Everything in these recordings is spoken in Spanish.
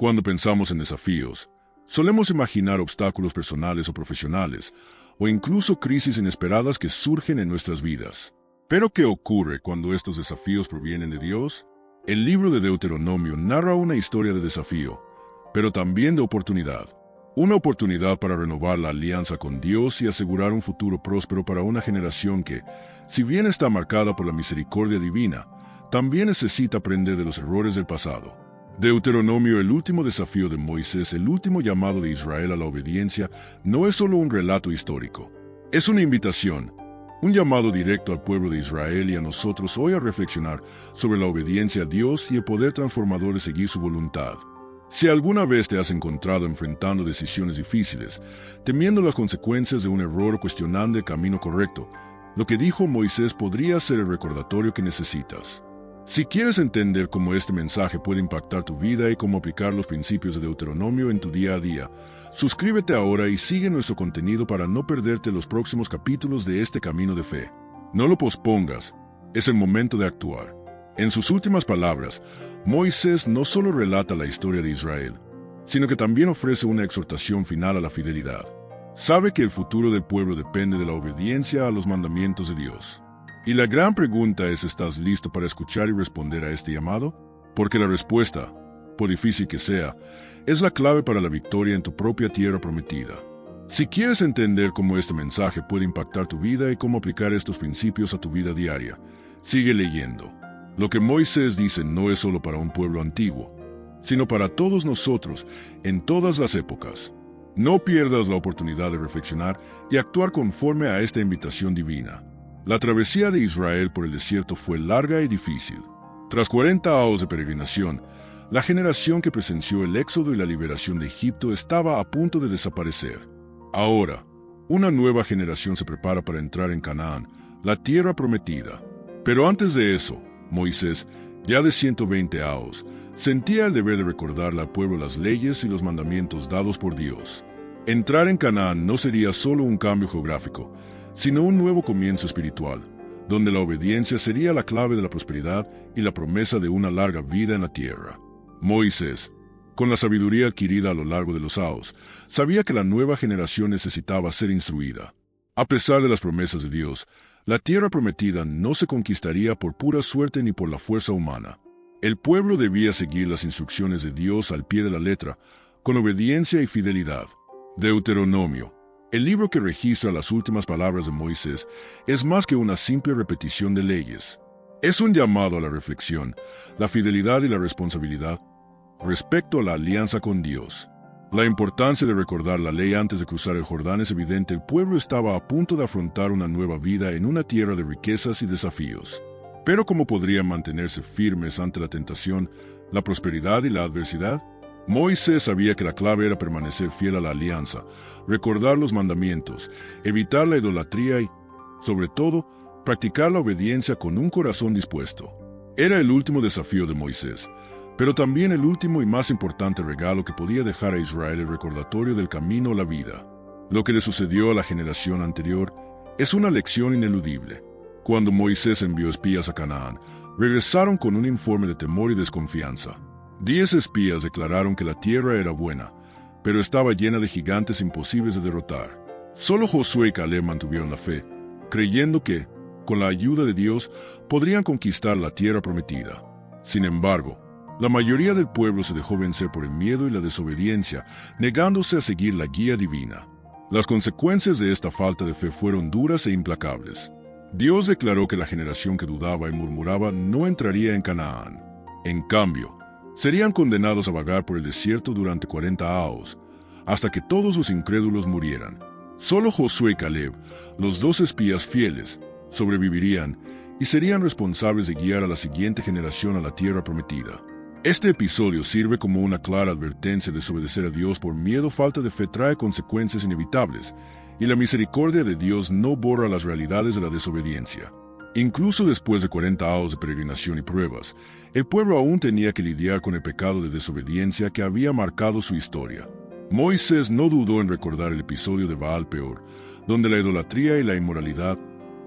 Cuando pensamos en desafíos, solemos imaginar obstáculos personales o profesionales, o incluso crisis inesperadas que surgen en nuestras vidas. Pero ¿qué ocurre cuando estos desafíos provienen de Dios? El libro de Deuteronomio narra una historia de desafío, pero también de oportunidad. Una oportunidad para renovar la alianza con Dios y asegurar un futuro próspero para una generación que, si bien está marcada por la misericordia divina, también necesita aprender de los errores del pasado. Deuteronomio, el último desafío de Moisés, el último llamado de Israel a la obediencia, no es solo un relato histórico. Es una invitación, un llamado directo al pueblo de Israel y a nosotros hoy a reflexionar sobre la obediencia a Dios y el poder transformador de seguir su voluntad. Si alguna vez te has encontrado enfrentando decisiones difíciles, temiendo las consecuencias de un error o cuestionando el camino correcto, lo que dijo Moisés podría ser el recordatorio que necesitas. Si quieres entender cómo este mensaje puede impactar tu vida y cómo aplicar los principios de Deuteronomio en tu día a día, suscríbete ahora y sigue nuestro contenido para no perderte los próximos capítulos de este camino de fe. No lo pospongas, es el momento de actuar. En sus últimas palabras, Moisés no solo relata la historia de Israel, sino que también ofrece una exhortación final a la fidelidad. Sabe que el futuro del pueblo depende de la obediencia a los mandamientos de Dios. Y la gran pregunta es, ¿estás listo para escuchar y responder a este llamado? Porque la respuesta, por difícil que sea, es la clave para la victoria en tu propia tierra prometida. Si quieres entender cómo este mensaje puede impactar tu vida y cómo aplicar estos principios a tu vida diaria, sigue leyendo. Lo que Moisés dice no es solo para un pueblo antiguo, sino para todos nosotros, en todas las épocas. No pierdas la oportunidad de reflexionar y actuar conforme a esta invitación divina. La travesía de Israel por el desierto fue larga y difícil. Tras 40 años de peregrinación, la generación que presenció el éxodo y la liberación de Egipto estaba a punto de desaparecer. Ahora, una nueva generación se prepara para entrar en Canaán, la tierra prometida. Pero antes de eso, Moisés, ya de 120 años, sentía el deber de recordarle al pueblo las leyes y los mandamientos dados por Dios. Entrar en Canaán no sería solo un cambio geográfico, sino un nuevo comienzo espiritual, donde la obediencia sería la clave de la prosperidad y la promesa de una larga vida en la tierra. Moisés, con la sabiduría adquirida a lo largo de los años, sabía que la nueva generación necesitaba ser instruida. A pesar de las promesas de Dios, la tierra prometida no se conquistaría por pura suerte ni por la fuerza humana. El pueblo debía seguir las instrucciones de Dios al pie de la letra, con obediencia y fidelidad. Deuteronomio, el libro que registra las últimas palabras de Moisés, es más que una simple repetición de leyes. Es un llamado a la reflexión, la fidelidad y la responsabilidad respecto a la alianza con Dios. La importancia de recordar la ley antes de cruzar el Jordán es evidente. El pueblo estaba a punto de afrontar una nueva vida en una tierra de riquezas y desafíos. Pero ¿cómo podrían mantenerse firmes ante la tentación, la prosperidad y la adversidad? Moisés sabía que la clave era permanecer fiel a la alianza, recordar los mandamientos, evitar la idolatría y, sobre todo, practicar la obediencia con un corazón dispuesto. Era el último desafío de Moisés, pero también el último y más importante regalo que podía dejar a Israel, el recordatorio del camino a la vida. Lo que le sucedió a la generación anterior es una lección ineludible. Cuando Moisés envió espías a Canaán, regresaron con un informe de temor y desconfianza. 10 espías declararon que la tierra era buena, pero estaba llena de gigantes imposibles de derrotar. Solo Josué y Caleb mantuvieron la fe, creyendo que, con la ayuda de Dios, podrían conquistar la tierra prometida. Sin embargo, la mayoría del pueblo se dejó vencer por el miedo y la desobediencia, negándose a seguir la guía divina. Las consecuencias de esta falta de fe fueron duras e implacables. Dios declaró que la generación que dudaba y murmuraba no entraría en Canaán. En cambio, serían condenados a vagar por el desierto durante 40 años, hasta que todos los incrédulos murieran. Solo Josué y Caleb, los 2 espías fieles, sobrevivirían y serían responsables de guiar a la siguiente generación a la tierra prometida. Este episodio sirve como una clara advertencia de desobedecer a Dios por miedo o falta de fe trae consecuencias inevitables, y la misericordia de Dios no borra las realidades de la desobediencia. Incluso después de 40 años de peregrinación y pruebas, el pueblo aún tenía que lidiar con el pecado de desobediencia que había marcado su historia. Moisés no dudó en recordar el episodio de Baal Peor, donde la idolatría y la inmoralidad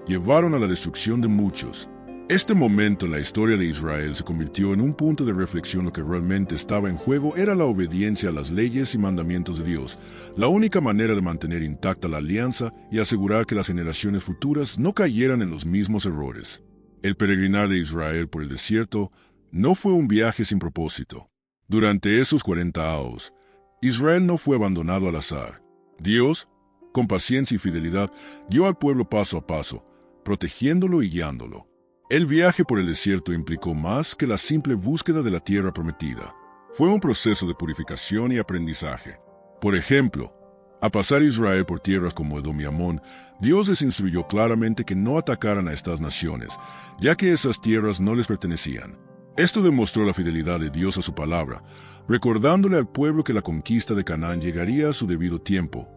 llevaron a la destrucción de muchos. Este momento en la historia de Israel se convirtió en un punto de reflexión. Lo que realmente estaba en juego era la obediencia a las leyes y mandamientos de Dios, la única manera de mantener intacta la alianza y asegurar que las generaciones futuras no cayeran en los mismos errores. El peregrinar de Israel por el desierto no fue un viaje sin propósito. Durante esos 40 años, Israel no fue abandonado al azar. Dios, con paciencia y fidelidad, guió al pueblo paso a paso, protegiéndolo y guiándolo. El viaje por el desierto implicó más que la simple búsqueda de la tierra prometida. Fue un proceso de purificación y aprendizaje. Por ejemplo, al pasar Israel por tierras como Edom y Amón, Dios les instruyó claramente que no atacaran a estas naciones, ya que esas tierras no les pertenecían. Esto demostró la fidelidad de Dios a su palabra, recordándole al pueblo que la conquista de Canaán llegaría a su debido tiempo,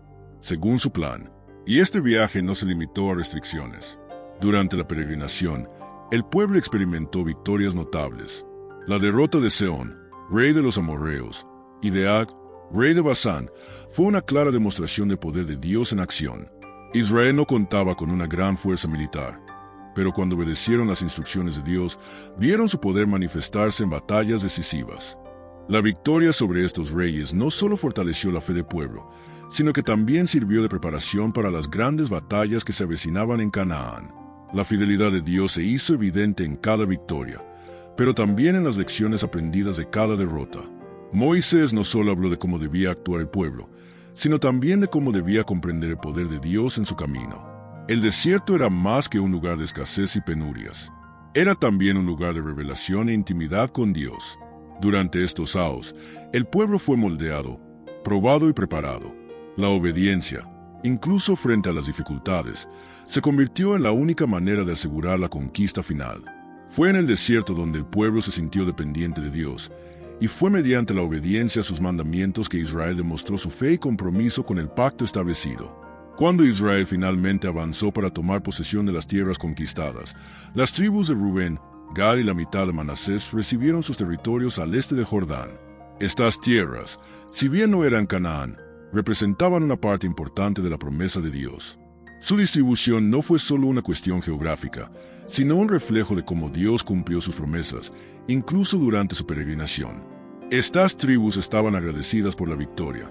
según su plan. Y este viaje no se limitó a restricciones. Durante la peregrinación, el pueblo experimentó victorias notables. La derrota de Sehón, rey de los amorreos, y de Ag, rey de Basán, fue una clara demostración del poder de Dios en acción. Israel no contaba con una gran fuerza militar, pero cuando obedecieron las instrucciones de Dios, vieron su poder manifestarse en batallas decisivas. La victoria sobre estos reyes no solo fortaleció la fe del pueblo, sino que también sirvió de preparación para las grandes batallas que se avecinaban en Canaán. La fidelidad de Dios se hizo evidente en cada victoria, pero también en las lecciones aprendidas de cada derrota. Moisés no solo habló de cómo debía actuar el pueblo, sino también de cómo debía comprender el poder de Dios en su camino. El desierto era más que un lugar de escasez y penurias. Era también un lugar de revelación e intimidad con Dios. Durante estos años, el pueblo fue moldeado, probado y preparado. La obediencia, incluso frente a las dificultades, se convirtió en la única manera de asegurar la conquista final. Fue en el desierto donde el pueblo se sintió dependiente de Dios, y fue mediante la obediencia a sus mandamientos que Israel demostró su fe y compromiso con el pacto establecido. Cuando Israel finalmente avanzó para tomar posesión de las tierras conquistadas, las tribus de Rubén, Gad y la mitad de Manasés recibieron sus territorios al este de Jordán. Estas tierras, si bien no eran Canaán, representaban una parte importante de la promesa de Dios. Su distribución no fue solo una cuestión geográfica, sino un reflejo de cómo Dios cumplió sus promesas, incluso durante su peregrinación. Estas tribus estaban agradecidas por la victoria,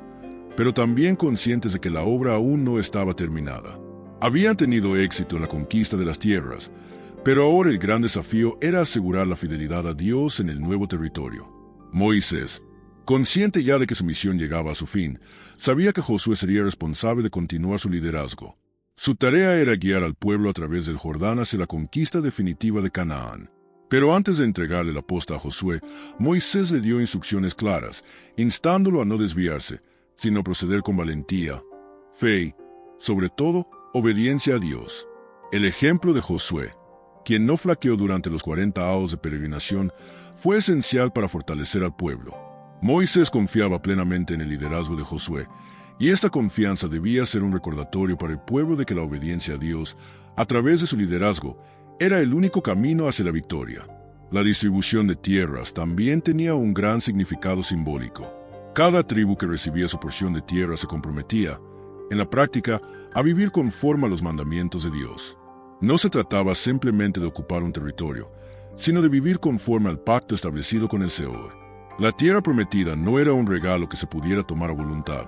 pero también conscientes de que la obra aún no estaba terminada. Habían tenido éxito en la conquista de las tierras, pero ahora el gran desafío era asegurar la fidelidad a Dios en el nuevo territorio. Moisés, consciente ya de que su misión llegaba a su fin, sabía que Josué sería responsable de continuar su liderazgo. Su tarea era guiar al pueblo a través del Jordán hacia la conquista definitiva de Canaán. Pero antes de entregarle la posta a Josué, Moisés le dio instrucciones claras, instándolo a no desviarse, sino proceder con valentía, fe y, sobre todo, obediencia a Dios. El ejemplo de Josué, quien no flaqueó durante los 40 años de peregrinación, fue esencial para fortalecer al pueblo. Moisés confiaba plenamente en el liderazgo de Josué, y esta confianza debía ser un recordatorio para el pueblo de que la obediencia a Dios, a través de su liderazgo, era el único camino hacia la victoria. La distribución de tierras también tenía un gran significado simbólico. Cada tribu que recibía su porción de tierra se comprometía, en la práctica, a vivir conforme a los mandamientos de Dios. No se trataba simplemente de ocupar un territorio, sino de vivir conforme al pacto establecido con el Señor. La tierra prometida no era un regalo que se pudiera tomar a voluntad,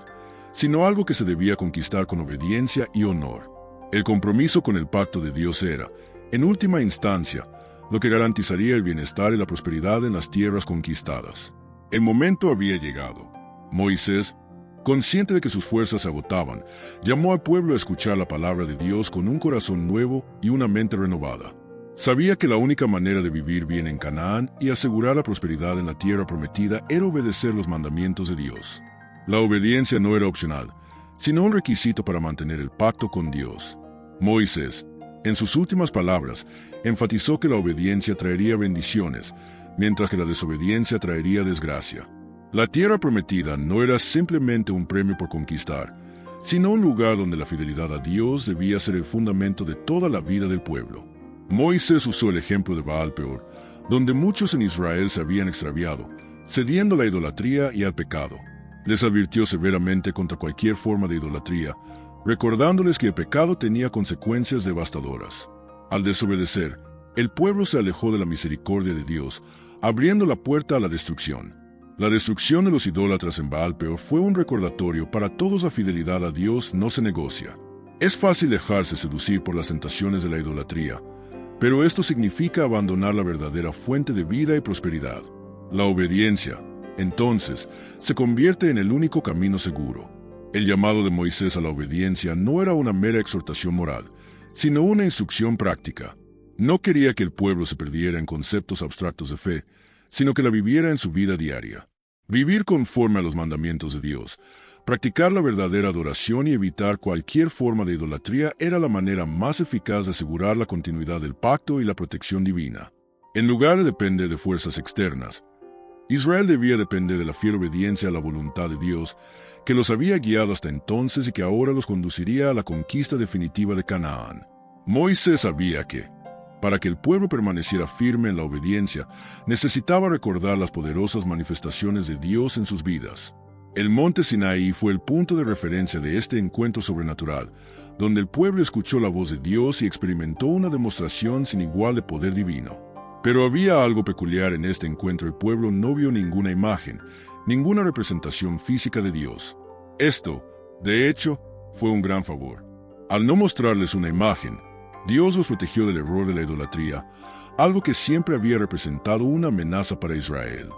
sino algo que se debía conquistar con obediencia y honor. El compromiso con el pacto de Dios era, en última instancia, lo que garantizaría el bienestar y la prosperidad en las tierras conquistadas. El momento había llegado. Moisés, consciente de que sus fuerzas se agotaban, llamó al pueblo a escuchar la palabra de Dios con un corazón nuevo y una mente renovada. Sabía que la única manera de vivir bien en Canaán y asegurar la prosperidad en la tierra prometida era obedecer los mandamientos de Dios. La obediencia no era opcional, sino un requisito para mantener el pacto con Dios. Moisés, en sus últimas palabras, enfatizó que la obediencia traería bendiciones, mientras que la desobediencia traería desgracia. La tierra prometida no era simplemente un premio por conquistar, sino un lugar donde la fidelidad a Dios debía ser el fundamento de toda la vida del pueblo. Moisés usó el ejemplo de Baal-peor, donde muchos en Israel se habían extraviado, cediendo a la idolatría y al pecado. Les advirtió severamente contra cualquier forma de idolatría, recordándoles que el pecado tenía consecuencias devastadoras. Al desobedecer, El pueblo se alejó de la misericordia de Dios, abriendo la puerta a la destrucción. La destrucción de los idólatras en Baal-peor fue un recordatorio para todos: la fidelidad a Dios no se negocia. Es fácil dejarse seducir por las tentaciones de la idolatría, pero esto significa abandonar la verdadera fuente de vida y prosperidad. La obediencia, entonces, se convierte en el único camino seguro. El llamado de Moisés a la obediencia no era una mera exhortación moral, sino una instrucción práctica. No quería que el pueblo se perdiera en conceptos abstractos de fe, sino que la viviera en su vida diaria. Vivir conforme a los mandamientos de Dios, practicar la verdadera adoración y evitar cualquier forma de idolatría era la manera más eficaz de asegurar la continuidad del pacto y la protección divina. En lugar de depender de fuerzas externas, Israel debía depender de la fiel obediencia a la voluntad de Dios, que los había guiado hasta entonces y que ahora los conduciría a la conquista definitiva de Canaán. Moisés sabía que, para que el pueblo permaneciera firme en la obediencia, necesitaba recordar las poderosas manifestaciones de Dios en sus vidas. El monte Sinaí fue el punto de referencia de este encuentro sobrenatural, donde el pueblo escuchó la voz de Dios y experimentó una demostración sin igual de poder divino. Pero había algo peculiar en este encuentro: el pueblo no vio ninguna imagen, ninguna representación física de Dios. Esto, de hecho, fue un gran favor. Al no mostrarles una imagen, Dios los protegió del error de la idolatría, algo que siempre había representado una amenaza para Israel.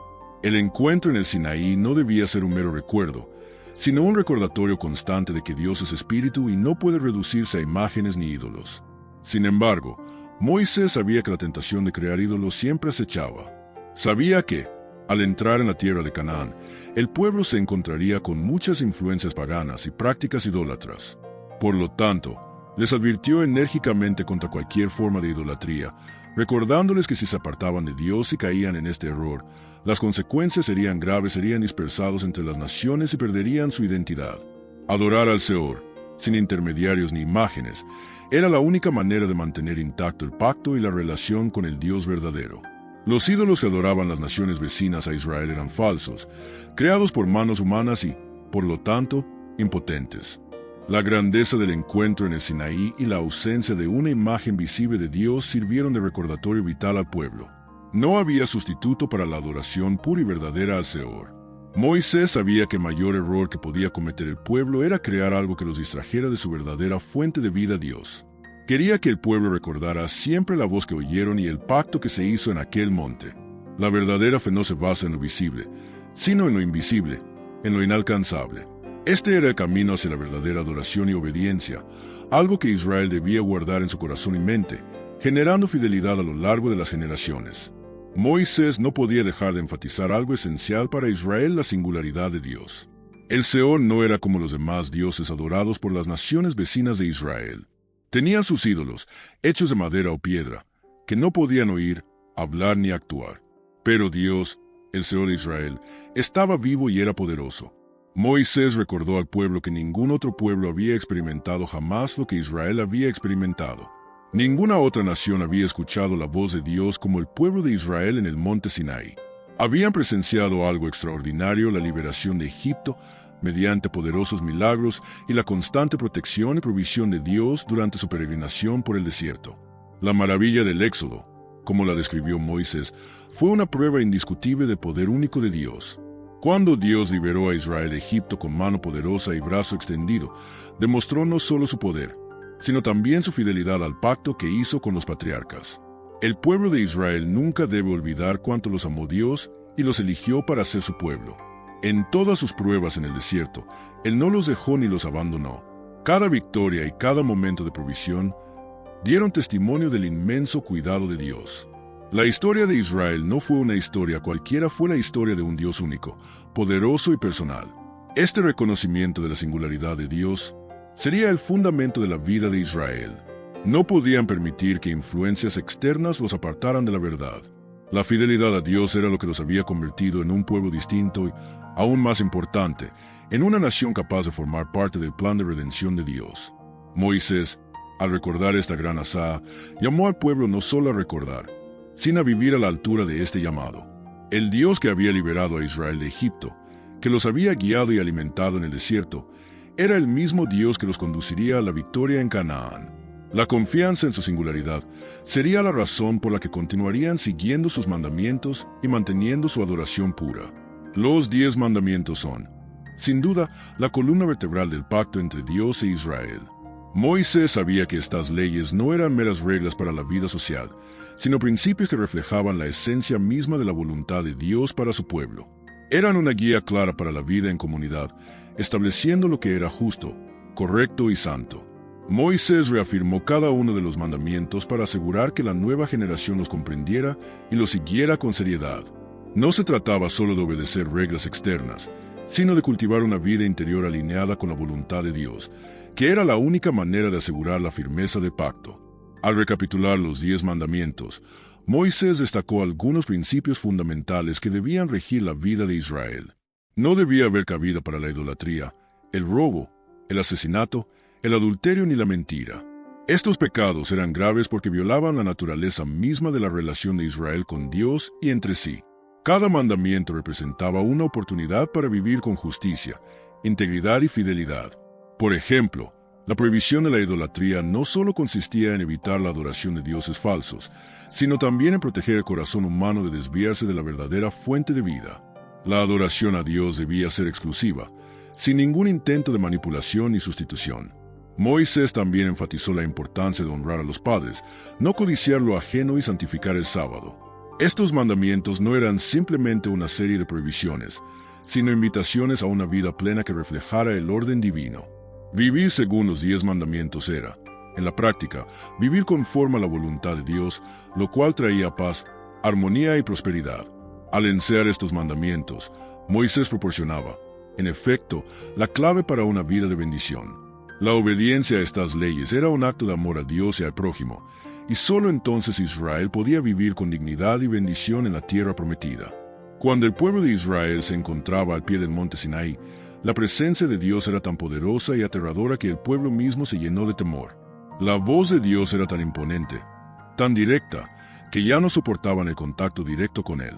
El encuentro en el Sinaí no debía ser un mero recuerdo, sino un recordatorio constante de que Dios es espíritu y no puede reducirse a imágenes ni ídolos. Sin embargo, Moisés sabía que la tentación de crear ídolos siempre acechaba. Sabía que, al entrar en la tierra de Canaán, el pueblo se encontraría con muchas influencias paganas y prácticas idólatras. Por lo tanto, les advirtió enérgicamente contra cualquier forma de idolatría, recordándoles que si se apartaban de Dios y caían en este error, las consecuencias serían graves: serían dispersados entre las naciones y perderían su identidad. Adorar al Seor, sin intermediarios ni imágenes, era la única manera de mantener intacto el pacto y la relación con el Dios verdadero. Los ídolos que adoraban las naciones vecinas a Israel eran falsos, creados por manos humanas y, por lo tanto, impotentes. La grandeza del encuentro en el Sinaí y la ausencia de una imagen visible de Dios sirvieron de recordatorio vital al pueblo. No había sustituto para la adoración pura y verdadera al Seor. Moisés sabía que el mayor error que podía cometer el pueblo era crear algo que los distrajera de su verdadera fuente de vida, Dios. Quería que el pueblo recordara siempre la voz que oyeron y el pacto que se hizo en aquel monte. La verdadera fe no se basa en lo visible, sino en lo invisible, en lo inalcanzable. Este era el camino hacia la verdadera adoración y obediencia, algo que Israel debía guardar en su corazón y mente, generando fidelidad a lo largo de las generaciones. Moisés no podía dejar de enfatizar algo esencial para Israel: la singularidad de Dios. El Seor no era como los demás dioses adorados por las naciones vecinas de Israel. Tenían sus ídolos, hechos de madera o piedra, que no podían oír, hablar ni actuar. Pero Dios, el Seor de Israel, estaba vivo y era poderoso. Moisés recordó al pueblo que ningún otro pueblo había experimentado jamás lo que Israel había experimentado. Ninguna otra nación había escuchado la voz de Dios como el pueblo de Israel en el monte Sinaí. Habían presenciado algo extraordinario: la liberación de Egipto, mediante poderosos milagros y la constante protección y provisión de Dios durante su peregrinación por el desierto. La maravilla del Éxodo, como la describió Moisés, fue una prueba indiscutible del poder único de Dios. Cuando Dios liberó a Israel de Egipto con mano poderosa y brazo extendido, demostró no solo su poder, sino también su fidelidad al pacto que hizo con los patriarcas. El pueblo de Israel nunca debe olvidar cuánto los amó Dios y los eligió para ser su pueblo. En todas sus pruebas en el desierto, Él no los dejó ni los abandonó. Cada victoria y cada momento de provisión dieron testimonio del inmenso cuidado de Dios. La historia de Israel no fue una historia cualquiera, fue la historia de un Dios único, poderoso y personal. Este reconocimiento de la singularidad de Dios sería el fundamento de la vida de Israel. No podían permitir que influencias externas los apartaran de la verdad. La fidelidad a Dios era lo que los había convertido en un pueblo distinto y, aún más importante, en una nación capaz de formar parte del plan de redención de Dios. Moisés, al recordar esta gran hazaña, llamó al pueblo no solo a recordar, sino a vivir a la altura de este llamado. El Dios que había liberado a Israel de Egipto, que los había guiado y alimentado en el desierto, era el mismo Dios que los conduciría a la victoria en Canaán. La confianza en su singularidad sería la razón por la que continuarían siguiendo sus mandamientos y manteniendo su adoración pura. Los 10 mandamientos son, sin duda, la columna vertebral del pacto entre Dios e Israel. Moisés sabía que estas leyes no eran meras reglas para la vida social, sino principios que reflejaban la esencia misma de la voluntad de Dios para su pueblo. Eran una guía clara para la vida en comunidad, estableciendo lo que era justo, correcto y santo. Moisés reafirmó cada uno de los mandamientos para asegurar que la nueva generación los comprendiera y los siguiera con seriedad. No se trataba solo de obedecer reglas externas, sino de cultivar una vida interior alineada con la voluntad de Dios, que era la única manera de asegurar la firmeza del pacto. Al recapitular los 10 mandamientos, Moisés destacó algunos principios fundamentales que debían regir la vida de Israel. No debía haber cabida para la idolatría, el robo, el asesinato, el adulterio ni la mentira. Estos pecados eran graves porque violaban la naturaleza misma de la relación de Israel con Dios y entre sí. Cada mandamiento representaba una oportunidad para vivir con justicia, integridad y fidelidad. Por ejemplo, la prohibición de la idolatría no solo consistía en evitar la adoración de dioses falsos, sino también en proteger el corazón humano de desviarse de la verdadera fuente de vida. La adoración a Dios debía ser exclusiva, sin ningún intento de manipulación ni sustitución. Moisés también enfatizó la importancia de honrar a los padres, no codiciar lo ajeno y santificar el sábado. Estos mandamientos no eran simplemente una serie de prohibiciones, sino invitaciones a una vida plena que reflejara el orden divino. Vivir según los 10 mandamientos era, en la práctica, vivir conforme a la voluntad de Dios, lo cual traía paz, armonía y prosperidad. Al enseñar estos mandamientos, Moisés proporcionaba, en efecto, la clave para una vida de bendición. La obediencia a estas leyes era un acto de amor a Dios y al prójimo, y solo entonces Israel podía vivir con dignidad y bendición en la tierra prometida. Cuando el pueblo de Israel se encontraba al pie del monte Sinaí, la presencia de Dios era tan poderosa y aterradora que el pueblo mismo se llenó de temor. La voz de Dios era tan imponente, tan directa, que ya no soportaban el contacto directo con Él.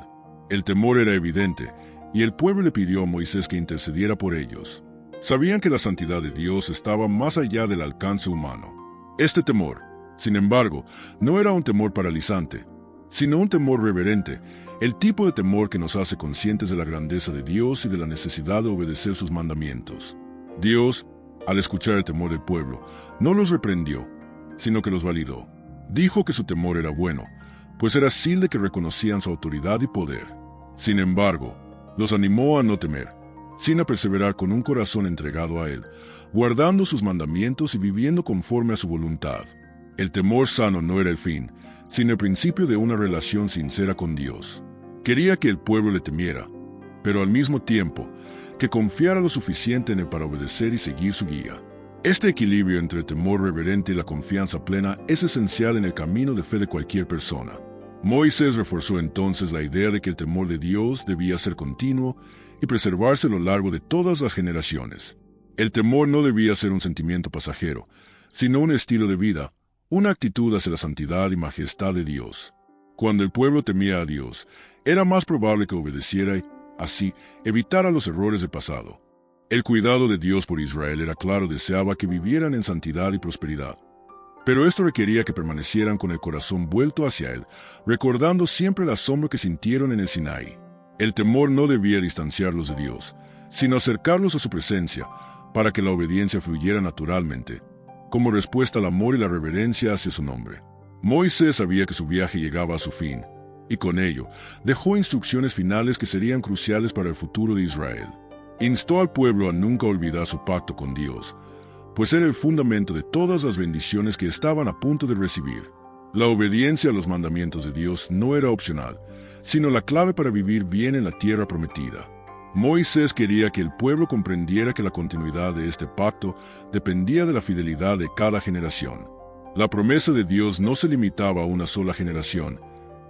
El temor era evidente, y el pueblo le pidió a Moisés que intercediera por ellos. Sabían que la santidad de Dios estaba más allá del alcance humano. Este temor, sin embargo, no era un temor paralizante, sino un temor reverente, el tipo de temor que nos hace conscientes de la grandeza de Dios y de la necesidad de obedecer sus mandamientos. Dios, al escuchar el temor del pueblo, no los reprendió, sino que los validó. Dijo que su temor era bueno, pues era señal de que reconocían su autoridad y poder. Sin embargo, los animó a no temer, sino a perseverar con un corazón entregado a Él, guardando sus mandamientos y viviendo conforme a su voluntad. El temor sano no era el fin, sino el principio de una relación sincera con Dios. Quería que el pueblo le temiera, pero al mismo tiempo, que confiara lo suficiente en Él para obedecer y seguir su guía. Este equilibrio entre el temor reverente y la confianza plena es esencial en el camino de fe de cualquier persona. Moisés reforzó entonces la idea de que el temor de Dios debía ser continuo y preservarse a lo largo de todas las generaciones. El temor no debía ser un sentimiento pasajero, sino un estilo de vida, una actitud hacia la santidad y majestad de Dios. Cuando el pueblo temía a Dios, era más probable que obedeciera y, así, evitara los errores del pasado. El cuidado de Dios por Israel era claro, deseaba que vivieran en santidad y prosperidad. Pero esto requería que permanecieran con el corazón vuelto hacia Él, recordando siempre el asombro que sintieron en el Sinaí. El temor no debía distanciarlos de Dios, sino acercarlos a su presencia, para que la obediencia fluyera naturalmente, como respuesta al amor y la reverencia hacia su nombre. Moisés sabía que su viaje llegaba a su fin, y con ello dejó instrucciones finales que serían cruciales para el futuro de Israel. Instó al pueblo a nunca olvidar su pacto con Dios, pues era el fundamento de todas las bendiciones que estaban a punto de recibir. La obediencia a los mandamientos de Dios no era opcional, sino la clave para vivir bien en la tierra prometida. Moisés quería que el pueblo comprendiera que la continuidad de este pacto dependía de la fidelidad de cada generación. La promesa de Dios no se limitaba a una sola generación,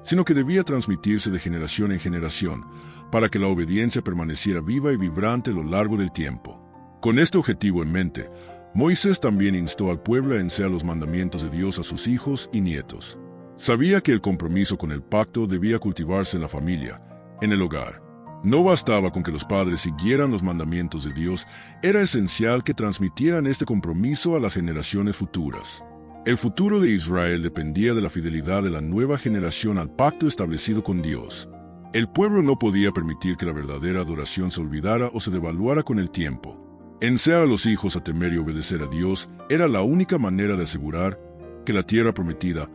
sino que debía transmitirse de generación en generación, para que la obediencia permaneciera viva y vibrante a lo largo del tiempo. Con este objetivo en mente, Moisés también instó al pueblo a enseñar los mandamientos de Dios a sus hijos y nietos. Sabía que el compromiso con el pacto debía cultivarse en la familia, en el hogar. No bastaba con que los padres siguieran los mandamientos de Dios, era esencial que transmitieran este compromiso a las generaciones futuras. El futuro de Israel dependía de la fidelidad de la nueva generación al pacto establecido con Dios. El pueblo no podía permitir que la verdadera adoración se olvidara o se devaluara con el tiempo. Enseñar a los hijos a temer y obedecer a Dios era la única manera de asegurar que la tierra prometida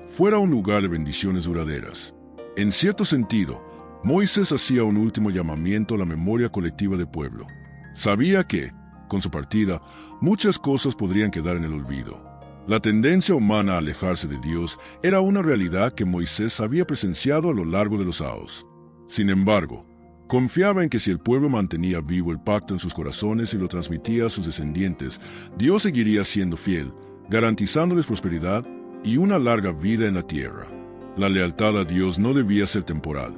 fuera un lugar de bendiciones duraderas. En cierto sentido, Moisés hacía un último llamamiento a la memoria colectiva del pueblo. Sabía que, con su partida, muchas cosas podrían quedar en el olvido. La tendencia humana a alejarse de Dios era una realidad que Moisés había presenciado a lo largo de los años. Sin embargo, confiaba en que si el pueblo mantenía vivo el pacto en sus corazones y lo transmitía a sus descendientes, Dios seguiría siendo fiel, garantizándoles prosperidad y una larga vida en la tierra. La lealtad a Dios no debía ser temporal,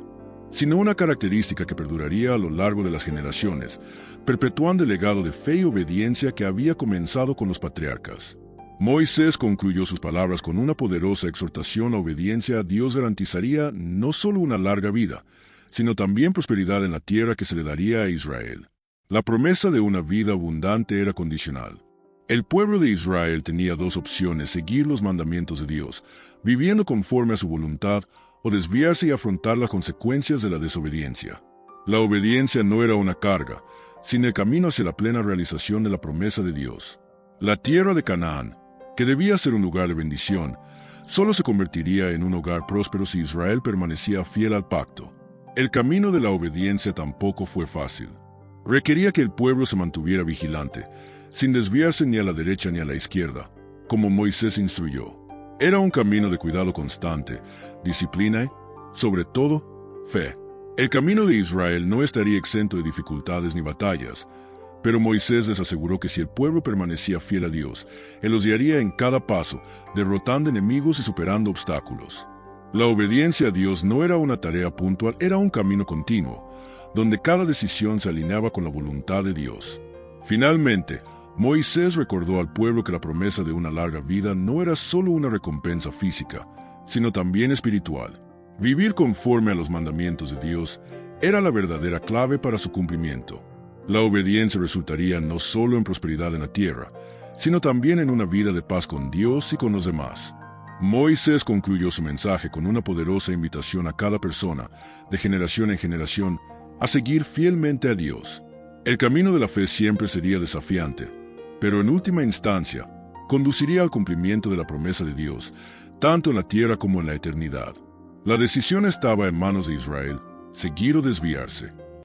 sino una característica que perduraría a lo largo de las generaciones, perpetuando el legado de fe y obediencia que había comenzado con los patriarcas. Moisés concluyó sus palabras con una poderosa exhortación a obediencia. Dios garantizaría no solo una larga vida, sino también prosperidad en la tierra que se le daría a Israel. La promesa de una vida abundante era condicional. El pueblo de Israel tenía dos opciones: seguir los mandamientos de Dios, viviendo conforme a su voluntad, o desviarse y afrontar las consecuencias de la desobediencia. La obediencia no era una carga, sino el camino hacia la plena realización de la promesa de Dios. La tierra de Canaán, que debía ser un lugar de bendición, solo se convertiría en un hogar próspero si Israel permanecía fiel al pacto. El camino de la obediencia tampoco fue fácil. Requería que el pueblo se mantuviera vigilante, sin desviarse ni a la derecha ni a la izquierda, como Moisés instruyó. Era un camino de cuidado constante, disciplina y, sobre todo, fe. El camino de Israel no estaría exento de dificultades ni batallas, pero Moisés les aseguró que si el pueblo permanecía fiel a Dios, Él los guiaría en cada paso, derrotando enemigos y superando obstáculos. La obediencia a Dios no era una tarea puntual, era un camino continuo, donde cada decisión se alineaba con la voluntad de Dios. Finalmente, Moisés recordó al pueblo que la promesa de una larga vida no era solo una recompensa física, sino también espiritual. Vivir conforme a los mandamientos de Dios era la verdadera clave para su cumplimiento. La obediencia resultaría no solo en prosperidad en la tierra, sino también en una vida de paz con Dios y con los demás. Moisés concluyó su mensaje con una poderosa invitación a cada persona, de generación en generación, a seguir fielmente a Dios. El camino de la fe siempre sería desafiante, pero en última instancia, conduciría al cumplimiento de la promesa de Dios, tanto en la tierra como en la eternidad. La decisión estaba en manos de Israel, seguir o desviarse.